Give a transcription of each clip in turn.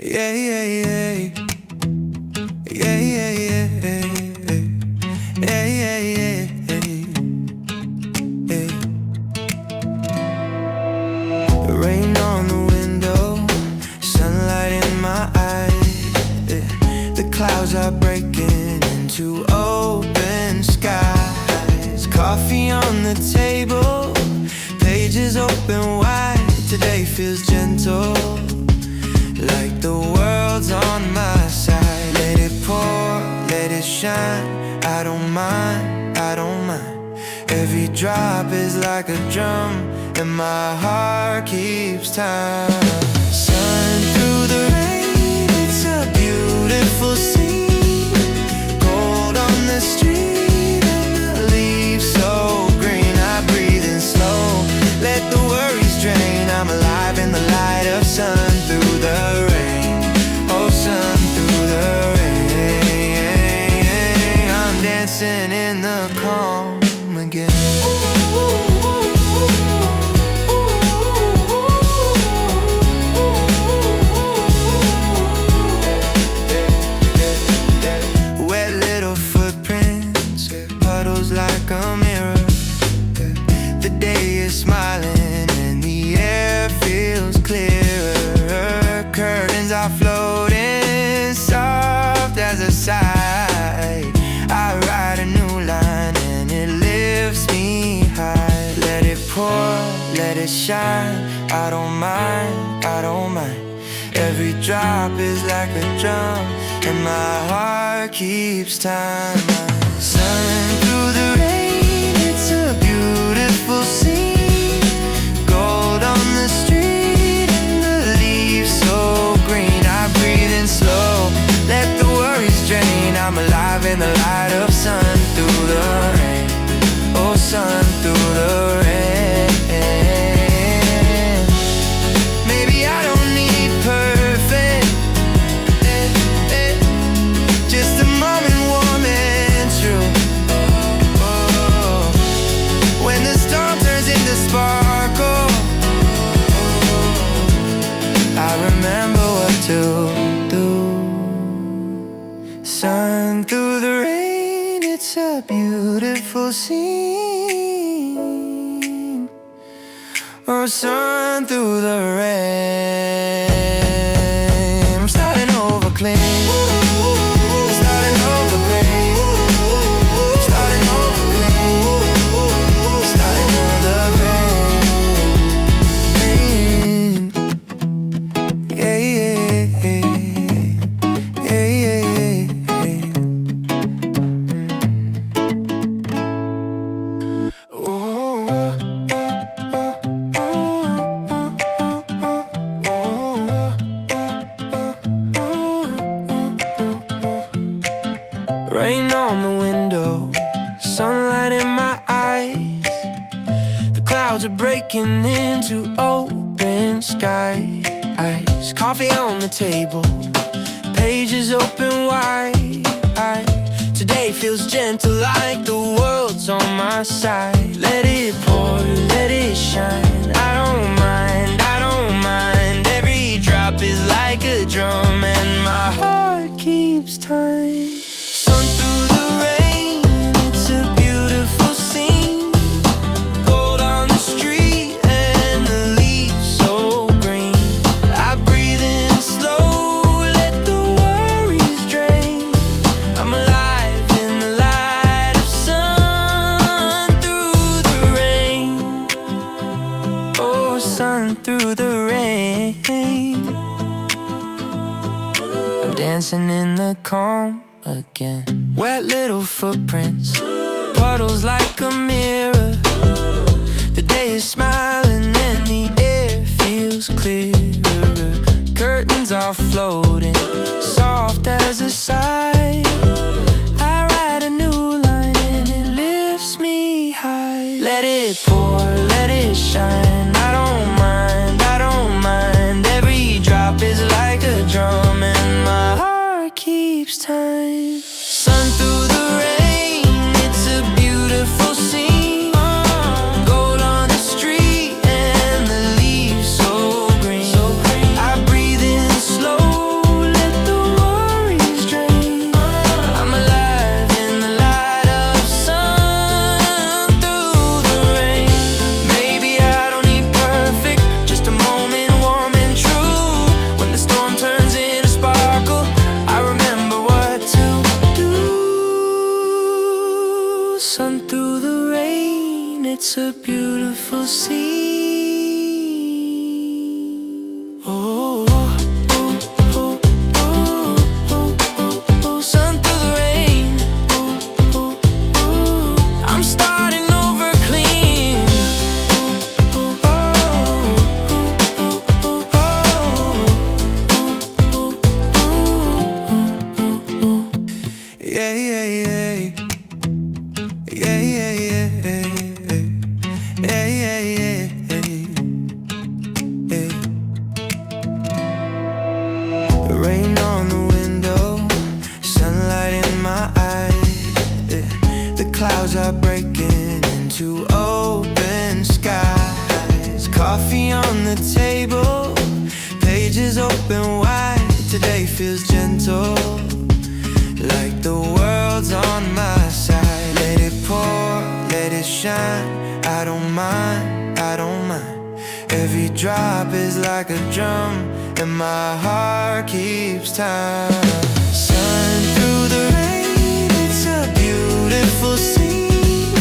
Yeah, yeah, yeah. Yeah, yeah, yeah. Yeah, yeah, yeah. Yeah. Rain on the window, sunlight in my eyes. Yeah. The clouds are breaking into open skies. Coffee on the table, pages open wide. Today feels gentle, like the world's on my side. Let it pour, let it shine. I don't mind, I don't mind. Every drop is like a drum, and my heart keeps time. Sun through the rain, it's a beautiful scene. Gold on the street and the leaves so green. I breathe in slow, let the worries drain. I'm alive in the light of sun through the rain. Oh, sun through the rain. I'm dancing in the calm again. Wet little footprints, puddles like a mirror. The day is smiling and the air feels clearer. Curtains are floating soft as a sigh. I write a new line and it lifts me high. Let it pour, let it shine. I don't mind, I don't mind. Every drop is like a drum, and my heart keeps time. Sun through the rain, it's a beautiful scene. Gold on the street and the leaves so green. I breathe in slow, let the worries drain. I'm alive in the light of sun through the rain. Oh, sun through the rain. Maybe I don't need perfect, just a moment warm and true. When the storm turns into sparkle, I remember what to do. Sun through the rain, it's a beautiful scene. Oh, sun through the rain. I'm starting over clean. Starting over clean. Starting over clean. Starting over clean. Yeah, yeah, yeah. Yeah, yeah, yeah. Oh. Rain on the window, sunlight in my eyes. The clouds are breaking into open skies. Coffee on the table, pages open wide. Today feels gentle, like the world's on my side. Let it pour, let it shine. I don't mind, I don't mind. Every drop is like a drum, and my heart keeps time. Sun through the rain, it's a beautiful scene. Gold on the street and the leaves so green. I breathe in slow, let the worries drain. I'm alive in the light of sun through the rain. Oh, sun through the rain. I'm dancing in the calm again. Wet little footprints, puddles like a mirror. The day is smiling and the air feels clearer. Curtains are floating, soft as a sigh. I write a new line and it lifts me high. Let it pour, let it shine. I don't mind, I don't mind. Every drop is like a drum, and my heart keeps time. Sun through the rain, it's a beautiful scene. Gold on the street and the leaves so green. I breathe in slow, it's a beautiful scene. Oh, oh, oh, oh, oh, oh, oh, oh. Sun through the rain. Oh, oh, oh. I'm starting over clean. Oh, oh, oh, oh, oh, oh. Yeah, yeah, yeah. Yeah, yeah, yeah, yeah, yeah, yeah, yeah. Rain on the window, sunlight in my eyes. The clouds are breaking into open skies. Coffee on the table, pages open wide. Today feels gentle, like the world's on my side. Let it pour, let it shine. I don't mind, I don't mind. Every drop is like a drum, and my heart keeps time. Sun through the rain, it's a beautiful scene.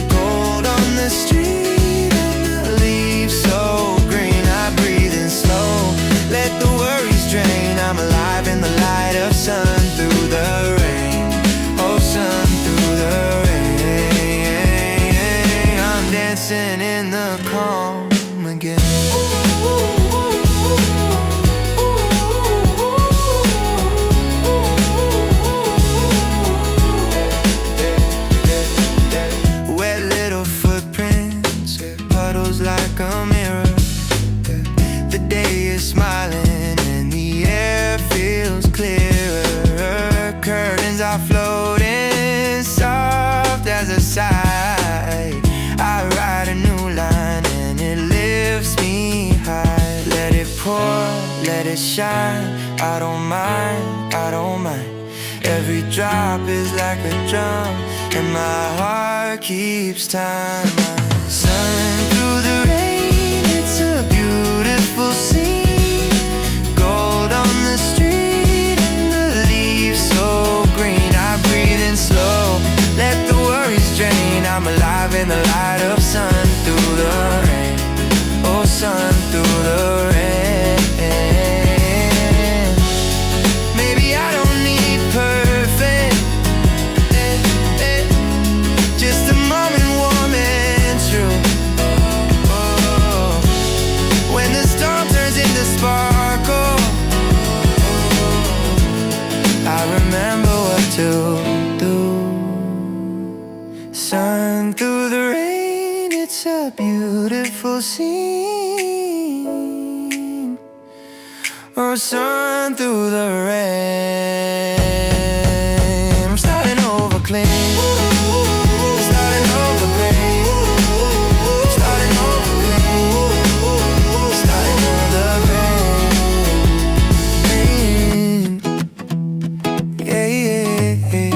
Gold on the street and the leaves so green. I breathe in slow, let the worries drain. I'm alive in the light of sun through the rain. Oh, sun through the rain. I'm dancing in the calm again. Wet little footprints, puddles like a mirror. The day is smiling and the air feels clearer. Curtains are floating soft as a sigh. I write a new line and it lifts me high. Let it pour, let it shine. I don't mind, I don't mind. Every drop is like a drum, and my heart keeps time. Sun through the rain, it's a beautiful scene. Gold on the street and the leaves so green. I breathe in slow, let the worries drain. I'm alive in the light of sun through the rain. Oh, sun through the rain. Maybe I don't need perfect, just a moment warm and true. Oh, when the storm turns into sparkle, I remember what to do. Sun through the rain, it's a beautiful scene. Oh, sun through the rain. I'm starting over clean. Starting over clean. Starting over clean. Starting over clean. Yeah, yeah, yeah,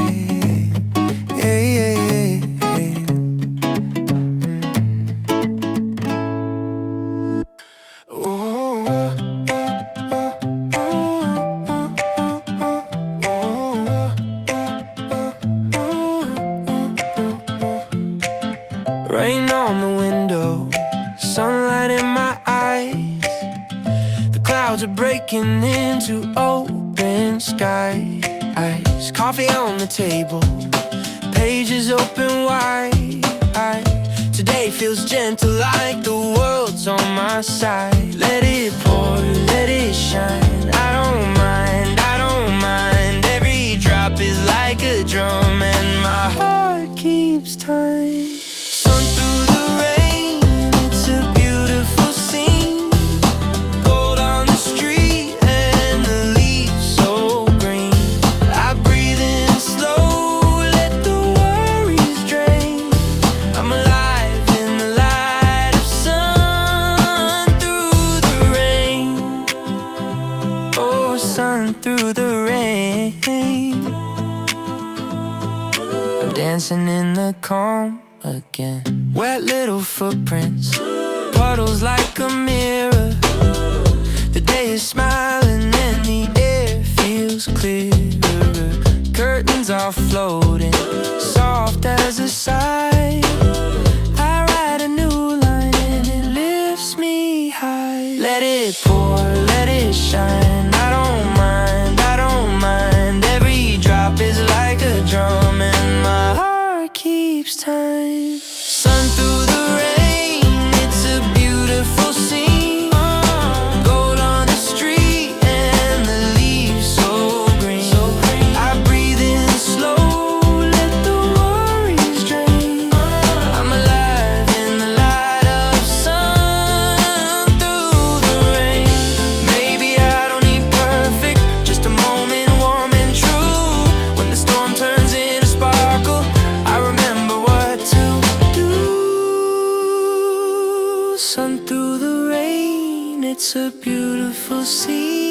yeah, yeah, yeah. Rain on the window, sunlight in my eyes. The clouds are breaking into open skies. Coffee on the table, pages open wide. Today feels gentle, like the world's on my side. Let it pour, let it shine. I don't mind, I don't mind. Every drop is like a drum, and my heart keeps time. Sun through the rain, it's a beautiful scene. Gold on the street and the leaves so green. I breathe in slow, let the worries drain. I'm alive in the light of sun through the rain. Oh, sun through the rain. I'm dancing in the calm again. Wet little footprints, puddles like a mirror. The day is smiling and the air feels clearer. Curtains are floating, soft as a sigh. I write sun through the rain. It's a beautiful scene.